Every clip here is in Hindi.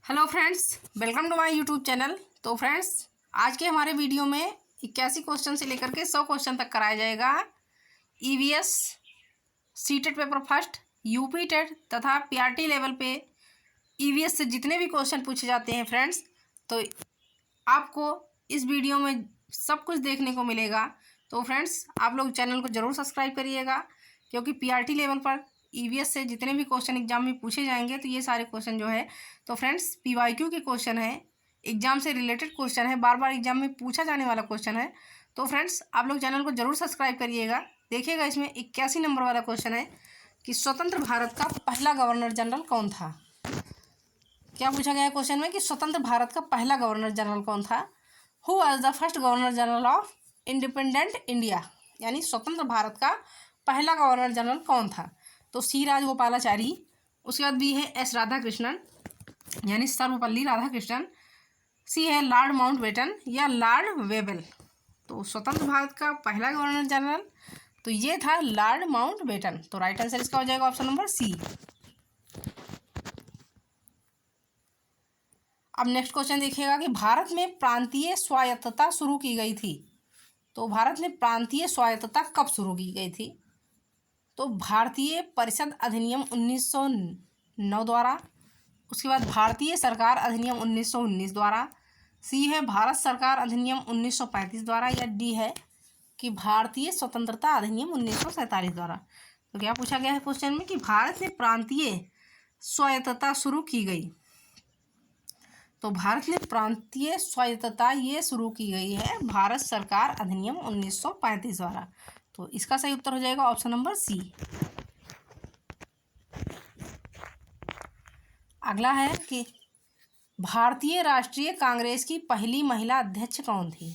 Hello friends, welcome to my YouTube channel. तो फ्रेंड्स, आज के हमारे वीडियो में 81 क्वेश्चन से लेकर के 100 क्वेश्चन तक कराया जाएगा। EVS, CTET paper first, UP TET तथा पीआरटी लेवल पे ईवीएस से जितने भी क्वेश्चन पूछे जाते हैं फ्रेंड्स, तो आपको इस वीडियो में सब कुछ देखने को मिलेगा। तो फ्रेंड्स, आप लोग चैनल को ज़रूर सब्सक्राइब करिएगा, क्योंकि पीआरटी लेवल पर ईवीएस से जितने भी क्वेश्चन एग्जाम में पूछे जाएंगे, तो ये सारे क्वेश्चन जो है तो फ्रेंड्स पीवाईक्यू के क्वेश्चन है, एग्जाम से रिलेटेड क्वेश्चन है, बार बार एग्जाम में पूछा जाने वाला क्वेश्चन है। तो फ्रेंड्स, आप लोग चैनल को जरूर सब्सक्राइब करिएगा। देखिएगा, इसमें 81 नंबर वाला क्वेश्चन है कि स्वतंत्र भारत का पहला गवर्नर जनरल कौन था। क्या पूछा गया है क्वेश्चन में कि स्वतंत्र भारत का पहला गवर्नर जनरल कौन था। Who was the first governor general of independent India, यानी स्वतंत्र भारत का पहला गवर्नर जनरल कौन था। तो सी राजगोपालाचारी, उसके बाद बी है एस राधाकृष्णन यानी सर्वपल्ली राधाकृष्णन, सी है लॉर्ड माउंटबेटन या लॉर्ड वेबल। तो स्वतंत्र भारत का पहला गवर्नर जनरल तो ये था लॉर्ड माउंटबेटन। तो राइट आंसर इसका हो जाएगा ऑप्शन नंबर सी। अब नेक्स्ट क्वेश्चन देखिएगा कि भारत में प्रांतीय स्वायत्तता शुरू की गई थी। तो भारत में प्रांतीय स्वायत्तता कब शुरू की गई थी। तो भारतीय परिषद अधिनियम 1909 द्वारा, उसके बाद भारतीय सरकार अधिनियम 1919 द्वारा, सी है भारत सरकार अधिनियम 1935 द्वारा, या डी है कि भारतीय स्वतंत्रता अधिनियम 1947 द्वारा। तो क्या पूछा गया है क्वेश्चन में कि भारत में प्रांतीय स्वायत्तता शुरू की गई। तो भारत में प्रांतीय स्वायत्तता ये शुरू की गई है भारत सरकार अधिनियम 1935 द्वारा। तो इसका सही उत्तर हो जाएगा ऑप्शन नंबर सी। अगला है कि भारतीय राष्ट्रीय कांग्रेस की पहली महिला अध्यक्ष कौन थी।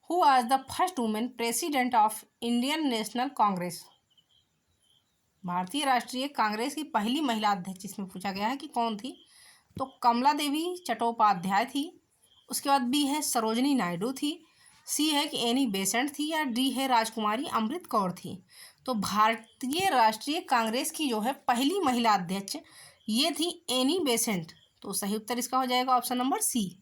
Who was the first women president of Indian national Congress. भारतीय राष्ट्रीय कांग्रेस की पहली महिला अध्यक्ष इसमें पूछा गया है कि कौन थी। तो कमला देवी चट्टोपाध्याय थी, उसके बाद बी है सरोजनी नायडू थी, सी है कि एनी बेसेंट थी, या डी है राजकुमारी अमृत कौर थी। तो भारतीय राष्ट्रीय कांग्रेस की जो है पहली महिला अध्यक्ष ये थी एनी बेसेंट। तो सही उत्तर इसका हो जाएगा ऑप्शन नंबर सी।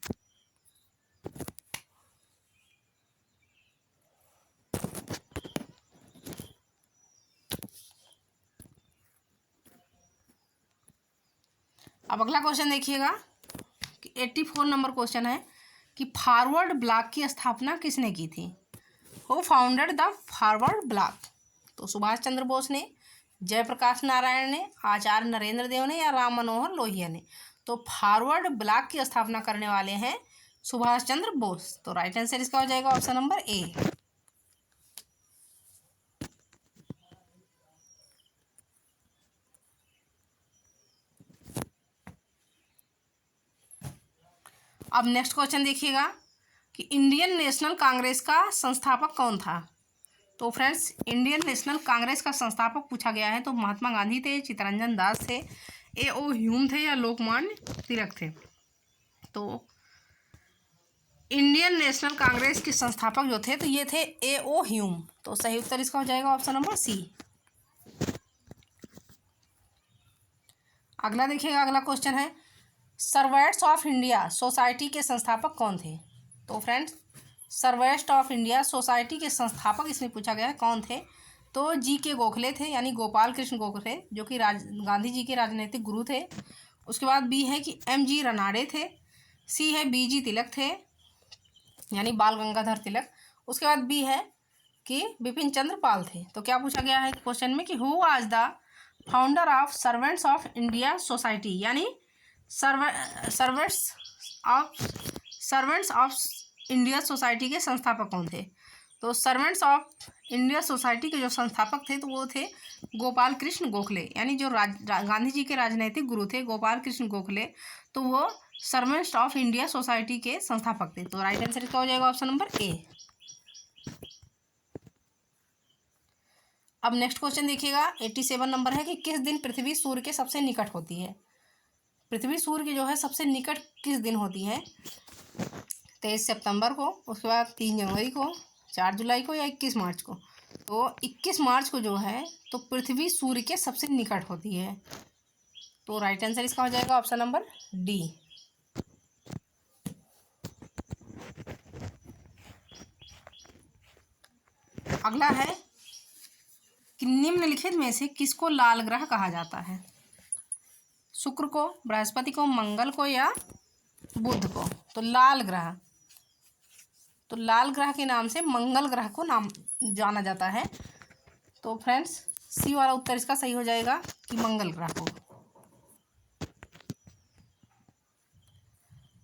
अब अगला क्वेश्चन देखिएगा कि 84 नंबर क्वेश्चन है कि फॉरवर्ड ब्लॉक की स्थापना किसने की थी। Who founded the forward block. तो सुभाष चंद्र बोस ने, जयप्रकाश नारायण ने, आचार्य नरेंद्र देव ने, या राम मनोहर लोहिया ने। तो फॉरवर्ड ब्लॉक की स्थापना करने वाले हैं सुभाष चंद्र बोस। तो राइट आंसर इसका हो जाएगा ऑप्शन नंबर ए। अब नेक्स्ट क्वेश्चन देखिएगा कि इंडियन नेशनल कांग्रेस का संस्थापक कौन था। तो फ्रेंड्स, इंडियन नेशनल कांग्रेस का संस्थापक पूछा गया है तो महात्मा गांधी थे, चित्तरंजन दास थे, ए.ओ. ह्यूम थे, या लोकमान्य तिलक थे। तो इंडियन नेशनल कांग्रेस के संस्थापक जो थे तो ये थे ए.ओ. ह्यूम। तो सही उत्तर इसका हो जाएगा ऑप्शन नंबर सी। अगला देखिएगा, अगला क्वेश्चन है सर्वेंट्स ऑफ इंडिया सोसाइटी के संस्थापक कौन थे। तो friends, servants of India society के संस्थापक इसमें पूछा गया है कौन थे। तो जी के गोखले थे, यानी गोपाल कृष्ण गोखले, जो कि गांधी जी के राजनीतिक गुरु थे। उसके बाद बी है कि एम जी रनाड़े थे, सी है बी जी तिलक थे, यानी बाल गंगाधर तिलक। उसके बाद बी है कि बिपिन चंद्र पाल थे। तो क्या पूछा गया है क्वेश्चन में कि who was the founder of servants of India society, यानी सर्वेंट्स ऑफ इंडिया सोसाइटी के संस्थापक कौन थे। तो सर्वेंट्स ऑफ इंडिया सोसाइटी के जो संस्थापक थे तो वो थे गोपाल कृष्ण गोखले, यानी जो गांधी जी के राजनीतिक गुरु थे गोपाल कृष्ण गोखले, तो वो सर्वेंट्स ऑफ इंडिया सोसाइटी के संस्थापक थे। तो राइट आंसर इसका हो जाएगा ऑप्शन नंबर ए। अब नेक्स्ट क्वेश्चन देखिएगा, 87 नंबर है कि किस दिन पृथ्वी सूर्य के सबसे निकट होती है। पृथ्वी सूर्य की जो है सबसे निकट किस दिन होती है। 23 सितंबर को, उसके बाद 3 जनवरी को, 4 जुलाई को, या 21 मार्च को। तो 21 मार्च को जो है तो पृथ्वी सूर्य के सबसे निकट होती है। तो राइट आंसर इसका हो जाएगा ऑप्शन नंबर डी। अगला है कि निम्नलिखित में से किसको लाल ग्रह कहा जाता है? शुक्र को, बृहस्पति को, मंगल को या बुध को? तो लाल ग्रह के नाम से मंगल ग्रह को नाम जाना जाता है। तो फ्रेंड्स सी वाला उत्तर इसका सही हो जाएगा कि मंगल ग्रह को।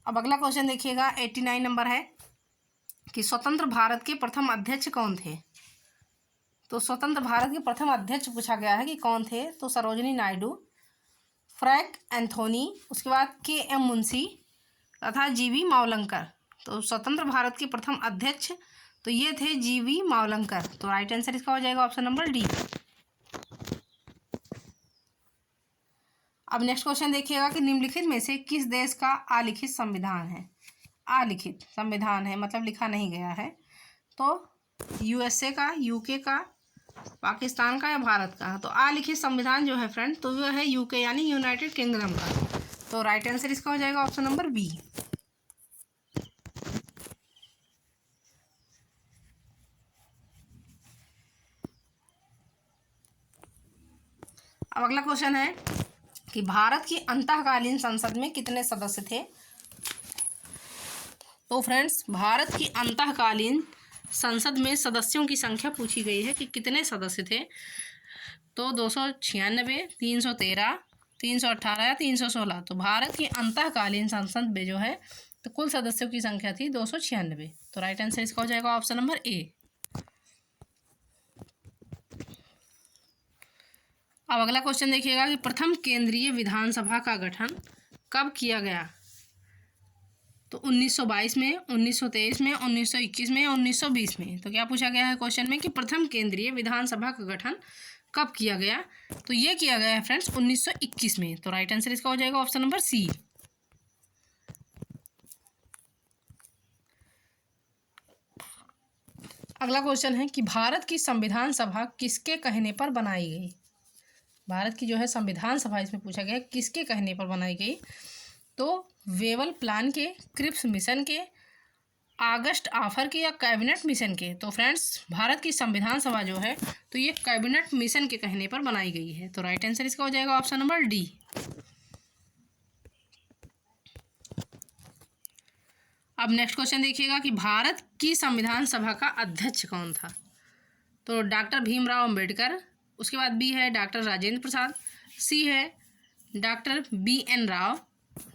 अब अगला क्वेश्चन देखिएगा, 89 नंबर है कि स्वतंत्र भारत के प्रथम अध्यक्ष कौन थे? तो स्वतंत्र भारत के प्रथम अध्यक्ष पूछा गया है कि कौन थे? तो सरोजिनी नायडू, फ्रैंक एंथोनी, उसके बाद के.एम. मुंशी तथा जी.वी. मावलंकर। तो स्वतंत्र भारत के प्रथम अध्यक्ष तो ये थे जी.वी. मावलंकर। तो राइट आंसर इसका हो जाएगा ऑप्शन नंबर डी। अब नेक्स्ट क्वेश्चन देखिएगा कि निम्नलिखित में से किस देश का अलिखित संविधान है? अलिखित संविधान है मतलब लिखा नहीं गया है। तो यूएसए का, यूके का, पाकिस्तान का या भारत का? तो अलिखित संविधान जो है फ्रेंड तो वो है यूके यानी यूनाइटेड किंगडम का। तो राइट आंसर इसका हो जाएगा ऑप्शन नंबर बी। अब अगला क्वेश्चन है कि भारत की अंतःकालीन संसद में कितने सदस्य थे? तो फ्रेंड्स भारत की अंतःकालीन संसद में सदस्यों की संख्या पूछी गई है कि कितने सदस्य थे। तो 296, 313, 318 या 316। तो भारत की अंतःकालीन संसद में जो है तो कुल सदस्यों की संख्या थी 296। तो राइट आंसर इसका हो जाएगा ऑप्शन नंबर ए। अब अगला क्वेश्चन देखिएगा कि प्रथम केंद्रीय विधानसभा का गठन कब किया गया? तो 1922 में, 1923 में, 1921 में, 1920 में। तो क्या पूछा गया है क्वेश्चन में कि प्रथम केंद्रीय विधानसभा का गठन कब किया गया? तो ये किया गया है फ्रेंड्स 1921 में। तो राइट आंसर इसका हो जाएगा ऑप्शन नंबर सी। अगला क्वेश्चन है कि भारत की संविधान सभा किसके कहने पर बनाई गई? भारत की जो है संविधान सभा इसमें पूछा गया किसके कहने पर बनाई गई? तो वेवल प्लान के, क्रिप्स मिशन के, अगस्ट आफर के या कैबिनेट मिशन के? तो फ्रेंड्स भारत की संविधान सभा जो है तो ये कैबिनेट मिशन के कहने पर बनाई गई है। तो राइट आंसर इसका हो जाएगा ऑप्शन नंबर डी। अब नेक्स्ट क्वेश्चन देखिएगा कि भारत की संविधान सभा का अध्यक्ष कौन था? तो डॉक्टर भीमराव अंबेडकर, उसके बाद बी है डॉक्टर राजेंद्र प्रसाद, सी है डॉक्टर बी.एन. राव,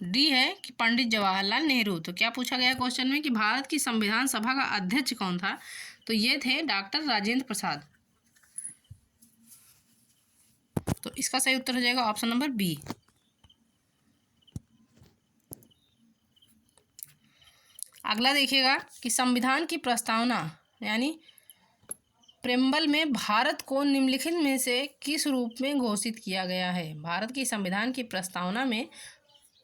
डी है कि पंडित जवाहरलाल नेहरू। तो क्या पूछा गया क्वेश्चन में कि भारत की संविधान सभा का अध्यक्ष कौन था? तो ये थे डॉक्टर राजेंद्र प्रसाद। तो इसका सही उत्तर हो जाएगा ऑप्शन नंबर बी। अगला देखिएगा कि संविधान की प्रस्तावना यानी प्रेम्बल में भारत को निम्नलिखित में से किस रूप में घोषित किया गया है? भारत की संविधान की प्रस्तावना में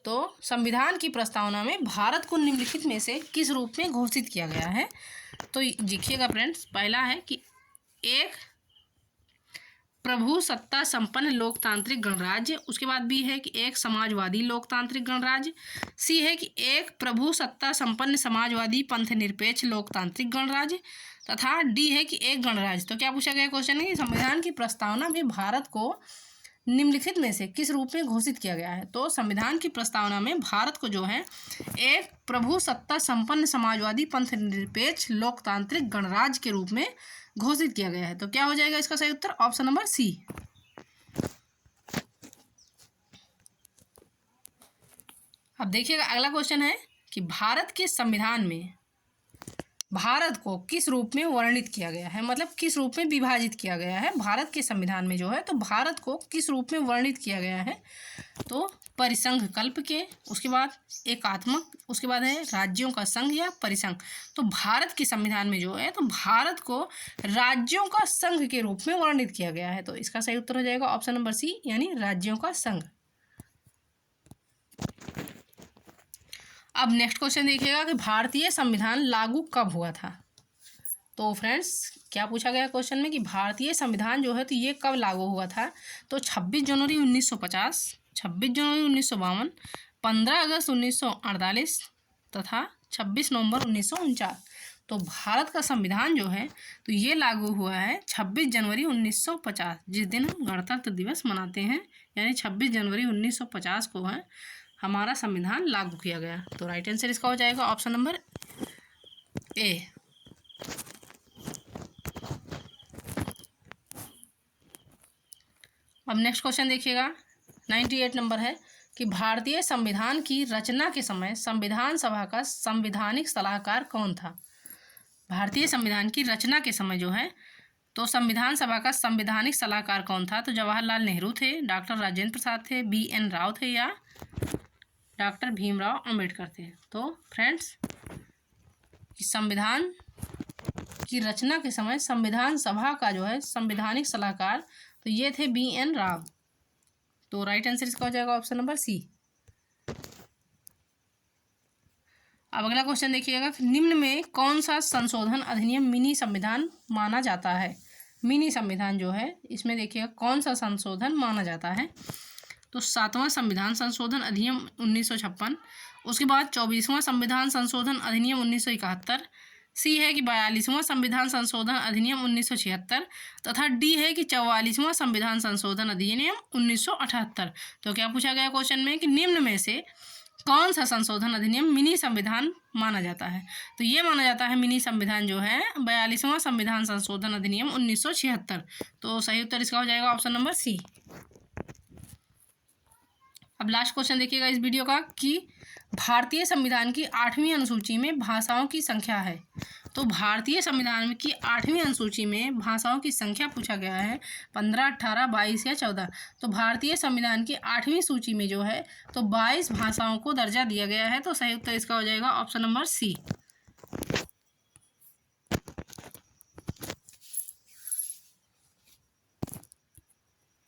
संविधान की प्रस्तावना में भारत को निम्नलिखित में से किस रूप में घोषित किया गया है? तो देखिएगा फ्रेंड्स, पहला है कि एक प्रभु सत्ता संपन्न लोकतांत्रिक गणराज्य, उसके बाद बी है कि एक समाजवादी लोकतांत्रिक गणराज्य, सी है कि एक प्रभु सत्ता संपन्न समाजवादी पंथ निरपेक्ष लोकतांत्रिक गणराज्य, तथा डी है कि एक गणराज्य। तो क्या पूछा गया क्वेश्चन है कि संविधान की प्रस्तावना में भारत को निम्नलिखित में से किस रूप में घोषित किया गया है? तो संविधान की प्रस्तावना में भारत को जो है एक प्रभु सत्ता संपन्न समाजवादी पंथ निरपेक्ष लोकतांत्रिक गणराज्य के रूप में घोषित किया गया है। तो क्या हो जाएगा इसका सही उत्तर ऑप्शन नंबर सी। अब देखिएगा अगला क्वेश्चन है कि भारत के संविधान में भारत को किस रूप में वर्णित किया गया है, मतलब किस रूप में विभाजित किया गया है? भारत के संविधान में जो है तो भारत को किस रूप में वर्णित किया गया है? तो परिसंघ कल्प के, उसके बाद एकात्मक, उसके बाद है राज्यों का संघ या परिसंघ। तो भारत के संविधान में जो है तो भारत को राज्यों का संघ के रूप में वर्णित किया गया है। तो इसका सही उत्तर हो जाएगा ऑप्शन नंबर सी यानी राज्यों का संघ। अब नेक्स्ट क्वेश्चन देखिएगा कि भारतीय संविधान लागू कब हुआ था? तो फ्रेंड्स क्या पूछा गया क्वेश्चन में कि भारतीय संविधान जो है तो ये कब लागू हुआ था? तो 26 जनवरी 1950, 26 जनवरी 1952, 15 अगस्त 1948 तथा 26 नवंबर 1949। तो भारत का संविधान जो है तो ये लागू हुआ है 26 जनवरी 1950, जिस दिन हम गणतंत्र दिवस मनाते हैं, यानी 26 जनवरी 1950 को है हमारा संविधान लागू किया गया। तो राइट आंसर इसका हो जाएगा ऑप्शन नंबर ए। अब नेक्स्ट क्वेश्चन देखिएगा, 98 नंबर है कि भारतीय संविधान की रचना के समय संविधान सभा का संवैधानिक सलाहकार कौन था। भारतीय संविधान की रचना के समय जो है तो संविधान सभा का संवैधानिक सलाहकार कौन था। तो जवाहरलाल नेहरू थे, डॉक्टर राजेंद्र प्रसाद थे, BN राव थे या डॉक्टर भीमराव अंबेडकर थे। तो फ्रेंड्स, संविधान की रचना के समय संविधान सभा का जो है संवैधानिक सलाहकार तो ये थे BN राव। तो राइट आंसर इसका हो जाएगा ऑप्शन नंबर सी। अब अगला क्वेश्चन देखिएगा, निम्न में कौन सा संशोधन अधिनियम मिनी संविधान माना जाता है। मिनी संविधान जो है इसमें देखिएगा कौन सा संशोधन माना जाता है। तो 7वां संविधान संशोधन अधिनियम 1956, उसके बाद 24वां संविधान संशोधन अधिनियम 1971, सी है कि 42वां संविधान संशोधन अधिनियम 1976 तथा डी है कि 44वां संविधान संशोधन अधिनियम 1978। तो क्या पूछा गया क्वेश्चन में कि निम्न में से कौन सा संशोधन अधिनियम मिनी संविधान माना जाता है। तो ये माना जाता है मिनी संविधान जो है 42वां संविधान संशोधन अधिनियम 1976। तो सही उत्तर इसका हो जाएगा ऑप्शन नंबर सी। अब लास्ट क्वेश्चन देखिएगा इस वीडियो का कि भारतीय संविधान की 8वीं अनुसूची में भाषाओं की संख्या है। तो भारतीय संविधान की 8वीं अनुसूची में भाषाओं की संख्या पूछा गया है 15, 18, 22 या 14। तो भारतीय संविधान की 8वीं सूची में जो है तो 22 भाषाओं को दर्जा दिया गया है। तो सही उत्तर इसका हो जाएगा ऑप्शन नंबर सी।